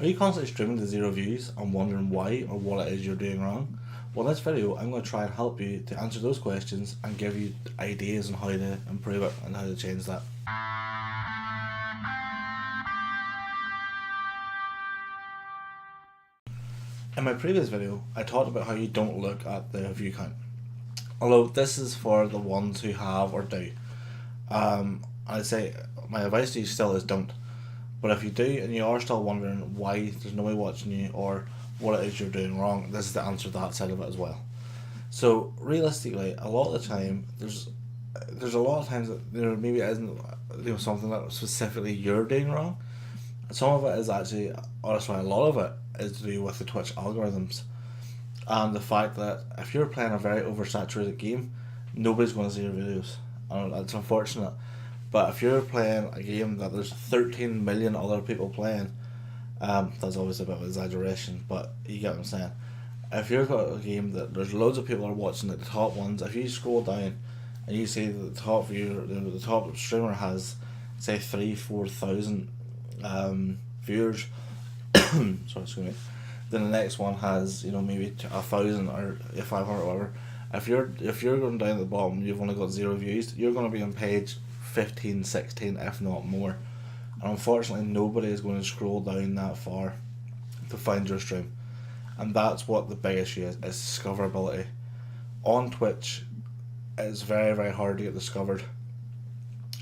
Are you constantly streaming to zero views and wondering why or what it is you're doing wrong? Well, in this video, I'm going to try and help you to answer those questions and give you ideas on how to improve it and how to change that. In my previous video, I talked about how you don't look at the view count. Although this is for the ones who have or do. I'd say my advice to you still is don't. But if you do and you are still wondering why there's nobody watching you or what it is you're doing wrong, this is the answer to that side of it as well. So realistically, a lot of the time there's a lot of times that there maybe isn't something that specifically you're doing wrong. Some of it is actually, or sorry, a lot of it is to do with the Twitch algorithms and the fact that if you're playing a very oversaturated game, nobody's going to see your videos. And it's unfortunate. But if you're playing a game that there's 13 million other people playing, that's obviously a bit of an exaggeration, but you get what I'm saying. If you've got a game that there's loads of people are watching, like the top ones, if you scroll down and you see that the top viewer, the top streamer has, say, 3,000-4,000 viewers, sorry, excuse me. Then the next one has maybe 1,000 or 500 or whatever. If you're going down at the bottom, you've only got 0 views. You're going to be on page 15, 16, if not more. And unfortunately, nobody is going to scroll down that far to find your stream. And that's what the big issue is discoverability. On Twitch, it's very, very hard to get discovered.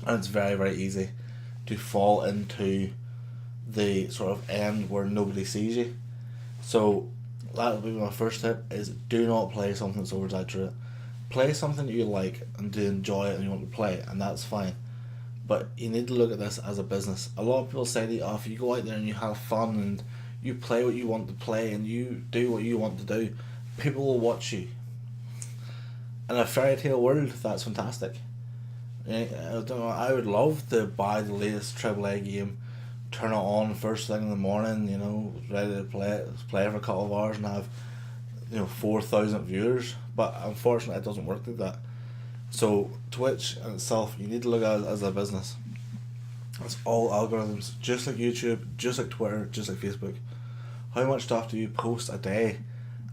And it's very, very easy to fall into the sort of end where nobody sees you. So that would be my first tip, is do not play something that's oversaturated. Play something that you like and do enjoy it and you want to play, and that's fine. But you need to look at this as a business. A lot of people say that if you go out there and you have fun and you play what you want to play and you do what you want to do, people will watch you. In a fairy tale world, that's fantastic. I would love to buy the latest AAA game, turn it on first thing in the morning, ready to play for a couple of hours and have 4,000 viewers, but unfortunately it doesn't work like that. So Twitch in itself, you need to look at it as a business. It's all algorithms, just like YouTube, just like Twitter, just like Facebook. How much stuff do you post a day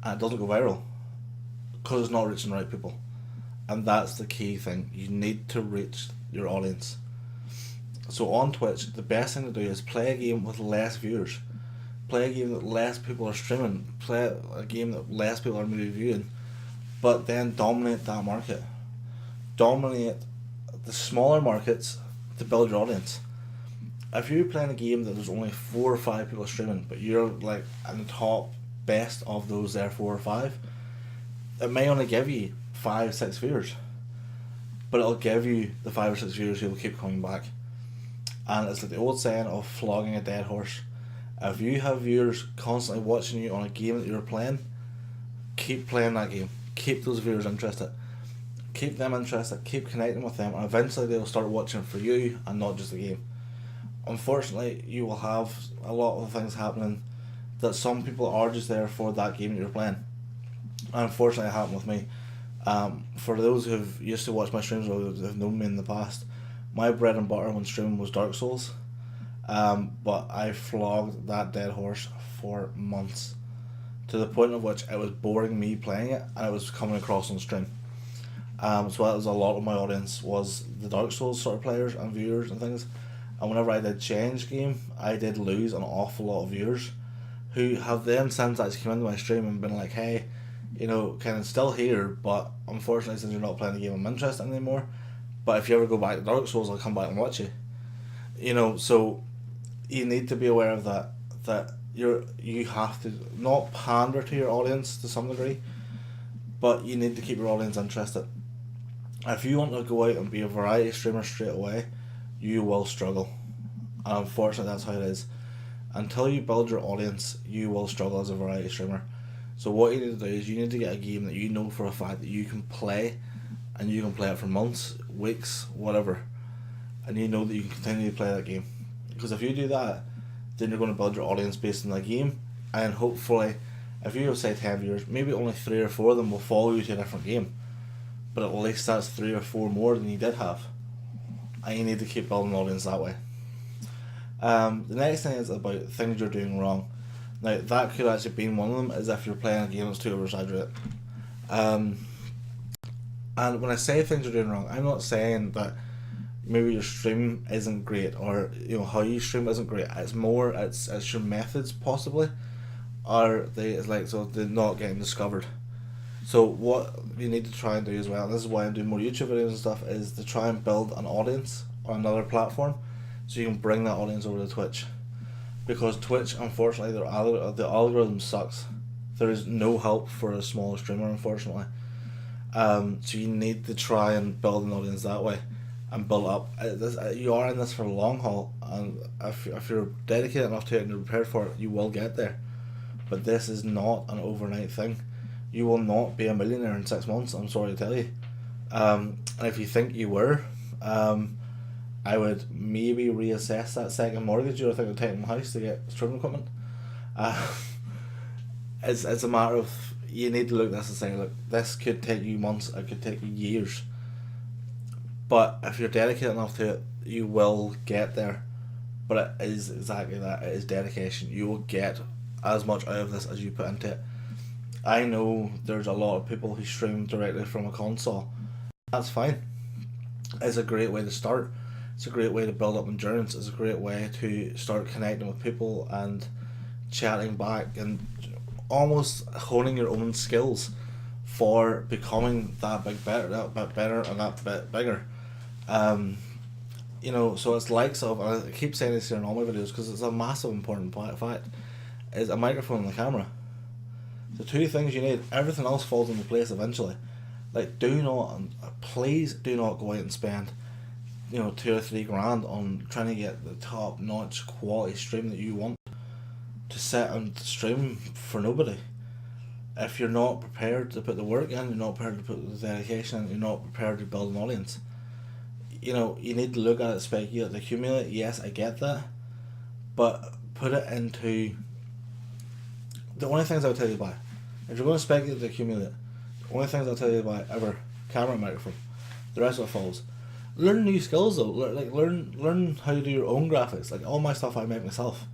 and it doesn't go viral? Because it's not reaching the right people. And that's the key thing. You need to reach your audience. So on Twitch, the best thing to do is play a game with less viewers. Play a game that less people are streaming. Play a game that less people are maybe viewing. But then dominate that market. Dominate the smaller markets to build your audience. If you're playing a game that there's only 4 or 5 people streaming, but you're like in the top best of those there 4 or 5, it may only give you 5-6 viewers, but it'll give you the 5 or 6 viewers who will keep coming back. And it's like the old saying of flogging a dead horse. If you have viewers constantly watching you on a game that you're playing, keep playing that game. Keep those viewers interested. Keep them interested, keep connecting with them, and eventually they'll start watching for you and not just the game. Unfortunately, you will have a lot of things happening that some people are just there for that game that you're playing. And unfortunately, it happened with me. For those who've used to watch my streams or have known me in the past, my bread and butter when streaming was Dark Souls. But I flogged that dead horse for months, to the point of which it was boring me playing it and it was coming across on stream. So that was a lot of my audience was the Dark Souls sort of players and viewers and things. And whenever I did change game, I did lose an awful lot of viewers who have then since actually come into my stream and been like, hey, kind of still here, but unfortunately since you're not playing the game I'm interested in anymore. But if you ever go back to Dark Souls, I'll come back and watch you. So you need to be aware of that you have to not pander to your audience to some degree, but you need to keep your audience interested. If you want to go out and be a variety streamer straight away, you will struggle. And unfortunately that's how it is. Until you build your audience, you will struggle as a variety streamer. So what you need to do is you need to get a game that you know for a fact that you can play, and you can play it for months, weeks, whatever, and you know that you can continue to play that game. Because if you do that, then you're going to build your audience based on that game, and hopefully if you have say 10 viewers, maybe only 3 or 4 of them will follow you to a different game, but at least that's 3 or 4 more than you did have, and you need to keep building an audience that way. The next thing is about things you're doing wrong. Now that could actually be one of them, is if you're playing a game that's too oversaturated. Um, and when I say things you're doing wrong, I'm not saying that maybe your stream isn't great, or how you stream isn't great. It's more it's your methods possibly, are they it's like so they're not getting discovered. So what you need to try and do as well, and this is why I'm doing more YouTube videos and stuff, is to try and build an audience on another platform, so you can bring that audience over to Twitch. Because Twitch, unfortunately, the algorithm sucks. There is no help for a small streamer, unfortunately. So you need to try and build an audience that way, and build up. You are in this for the long haul, and if you're dedicated enough to it and you're prepared for it, you will get there. But this is not an overnight thing. You will not be a millionaire in 6 months, I'm sorry to tell you. And if you think you were, I would maybe reassess that second mortgage you were thinking of taking a house to get streaming equipment. It's a matter of, you need to look at this and say, look, this could take you months, it could take you years. But if you're dedicated enough to it, you will get there. But it is exactly that, it is dedication. You will get as much out of this as you put into it. I know there's a lot of people who stream directly from a console. That's fine. It's a great way to start. It's a great way to build up endurance. It's a great way to start connecting with people and chatting back and almost honing your own skills for becoming that bit better and that bit bigger. So it's likes of, and I keep saying this here in all my videos because it's a massive important fact, is a microphone and a camera. The two things you need. Everything else falls into place eventually. Like, please do not go out and spend, 2 or 3 grand on trying to get the top notch quality stream that you want to set and stream for nobody. If you're not prepared to put the work in, you're not prepared to put the dedication in, you're not prepared to build an audience. You need to look at it, speculate, accumulate. Yes, I get that, but put it into the only things I'll tell you to buy. If you're going to speculate to accumulate, the only things I'll tell you to buy ever: camera and microphone. The rest of it falls. Learn new skills though. Learn how to do your own graphics. Like, all my stuff I make myself.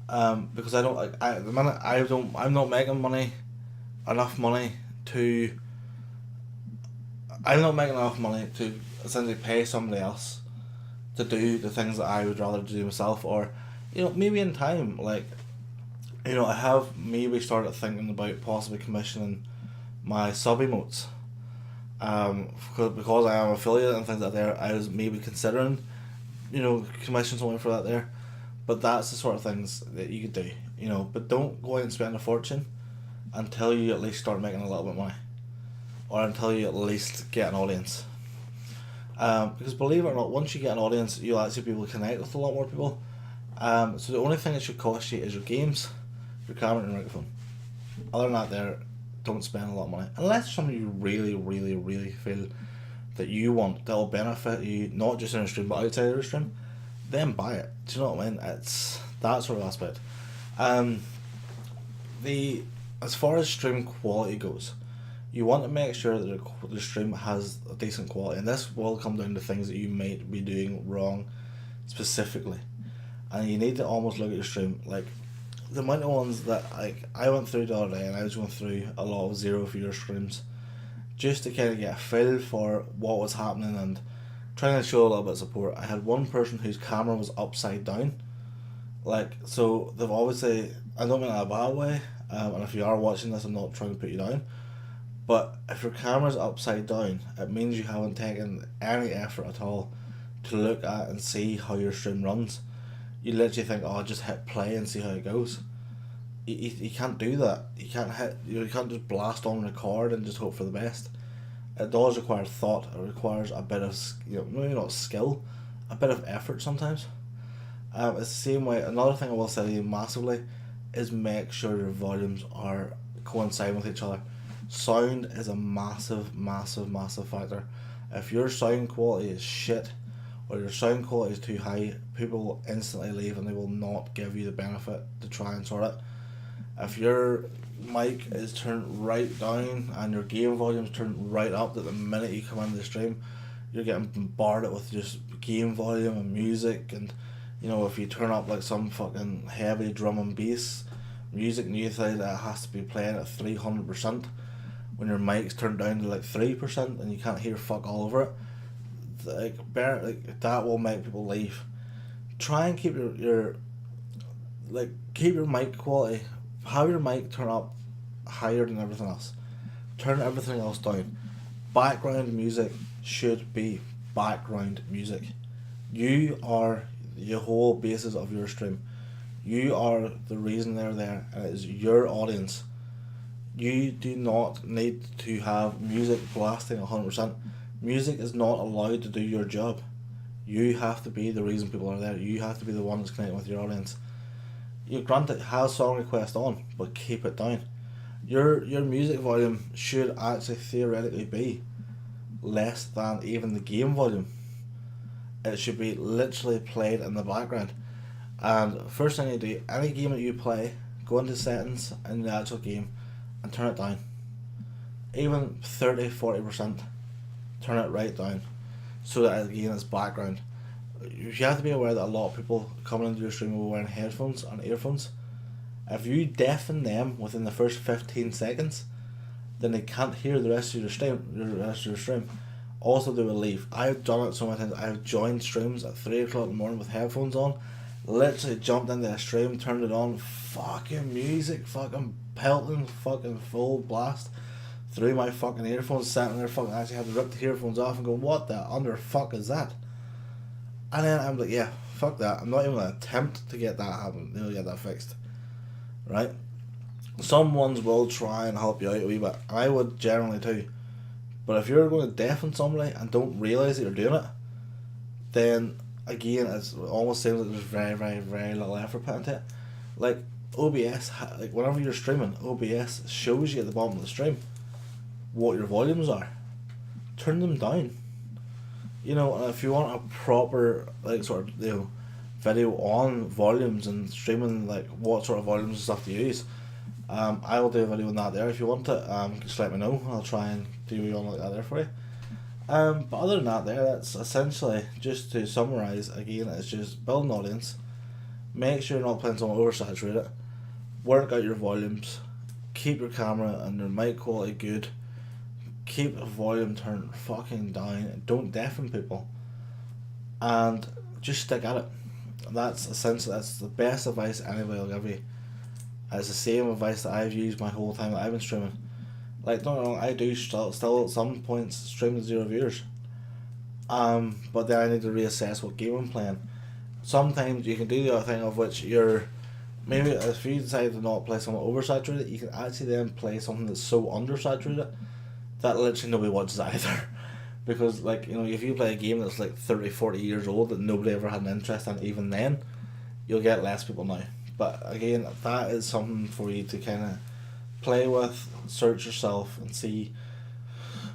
Because I don't at the minute I'm not making enough money to essentially pay somebody else to do the things that I would rather do myself, or maybe in time, I have maybe started thinking about possibly commissioning my sub emotes. Because I am affiliate and things like that, I was maybe considering, commission something for that there. But that's the sort of things that you could do, But don't go out and spend a fortune until you at least start making a little bit of money, or until you at least get an audience. Because believe it or not, once you get an audience, you'll actually be able to connect with a lot more people. So the only thing that should cost you is your games, your camera and your microphone. Other than that, don't spend a lot of money. Unless it's something you really, really, really feel that you want, that will benefit you, not just in a stream, but outside of a stream, then buy it. Do you know what I mean? It's that sort of aspect. As far as stream quality goes, you want to make sure that the stream has a decent quality, and this will come down to things that you might be doing wrong specifically. And you need to almost look at your stream, like the amount of ones that I went through the other day, and I was going through a lot of 0 viewer streams just to kind of get a feel for what was happening and trying to show a little bit of support. I had one person whose camera was upside down, so they've obviously, I don't mean in a bad way, and if you are watching this, I'm not trying to put you down, but if your camera's upside down, it means you haven't taken any effort at all to look at and see how your stream runs. You literally think, oh, just hit play and see how it goes. You can't do that. You can't just blast on record and just hope for the best. It does require thought. It requires a bit of, maybe not skill, a bit of effort sometimes. It's the same way. Another thing I will say to you massively is make sure your volumes are coinciding with each other. Sound is a massive, massive, massive factor. If your sound quality is shit, or your sound quality is too high, people will instantly leave and they will not give you the benefit to try and sort it. If your mic is turned right down and your game volume is turned right up, that the minute you come into the stream, you're getting bombarded with just game volume and music, and You know, if you turn up like some fucking heavy drum and bass music and you think that it has to be playing at 300% when your mic's turned down to like 3% and you can't hear fuck all over it, like that will make people leave. Try and keep your keep your mic quality. Have your mic turn up higher than everything else. Turn everything else down. Background music should be background music. You are the whole basis of your stream. You are the reason they're there, and it is your audience. You do not need to have music blasting 100%. Music is not allowed to do your job. You have to be the reason people are there. You have to be the one that's connecting with your audience. You granted have song request on, but keep it down. Your music volume should actually theoretically be less than even the game volume. It should be literally played in the background. And first thing you do, any game that you play, go into settings in the actual game and turn it down. Even 30-40%, turn it right down so that again it's background. You have to be aware that a lot of people coming into your stream will be wearing headphones and earphones. If you deafen them within the first 15 seconds, then they can't hear the rest of your stream. Also, they will leave. I've done it so many times. I've joined streams at 3 o'clock in the morning with headphones on, literally jumped into a stream, turned it on, fucking music, fucking pelting, fucking full blast through my fucking earphones, sat in there fucking actually had to rip the earphones off and go, what the under fuck is that? And then I'm like, yeah, fuck that. I'm not even going to attempt to get that happen, get that fixed. Right? Some ones will try and help you out a wee bit. I would generally too. But if you're going to deafen somebody and don't realise that you're doing it, then again, it almost seems like there's very, very, very little effort put into it. Like OBS, like whenever you're streaming, OBS shows you at the bottom of the stream what your volumes are. Turn them down. If you want a proper video on volumes and streaming, like what sort of volumes and stuff to use, I will do a video on that there if you want it. Just let me know. I'll try and do one like that there for you. But other than that, that's essentially, just to summarise again, it's just build an audience, make sure you're not playing something oversaturated, work out your volumes, keep your camera and your mic quality good, keep the volume turned fucking down, don't deafen people, and just stick at it. That's the best advice anybody will give you. It's the same advice that I've used my whole time that I've been streaming. Like, don't get me wrong, I do still at some points stream to 0 viewers. But then I need to reassess what game I'm playing. Sometimes you can do the other thing of which maybe if you decide to not play something oversaturated, you can actually then play something that's so undersaturated that literally nobody watches either. Because if you play a game that's like 30-40 years old that nobody ever had an interest in, even then, you'll get less people now. But again, that is something for you to kind of play with, search yourself and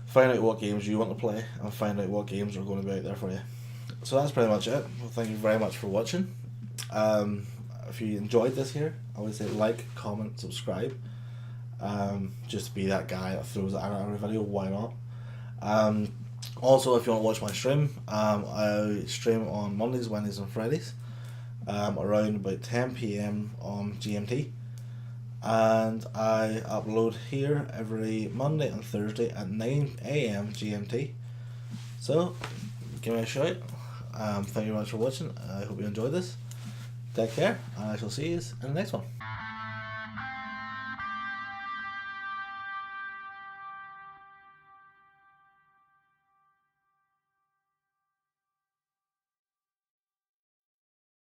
find out what games you want to play and find out what games are going to be out there for you. So that's pretty much it. Well, thank you very much for watching. If you enjoyed this here, I would say like, comment, subscribe. Just to be that guy that throws it out every video, why not? Also, if you want to watch my stream, I stream on Mondays, Wednesdays and Fridays around about 10 PM on GMT, and I upload here every Monday and Thursday at 9 AM GMT. So give me a shout. Thank you very much for watching. I hope you enjoyed this. Take care, and I shall see you in the next one.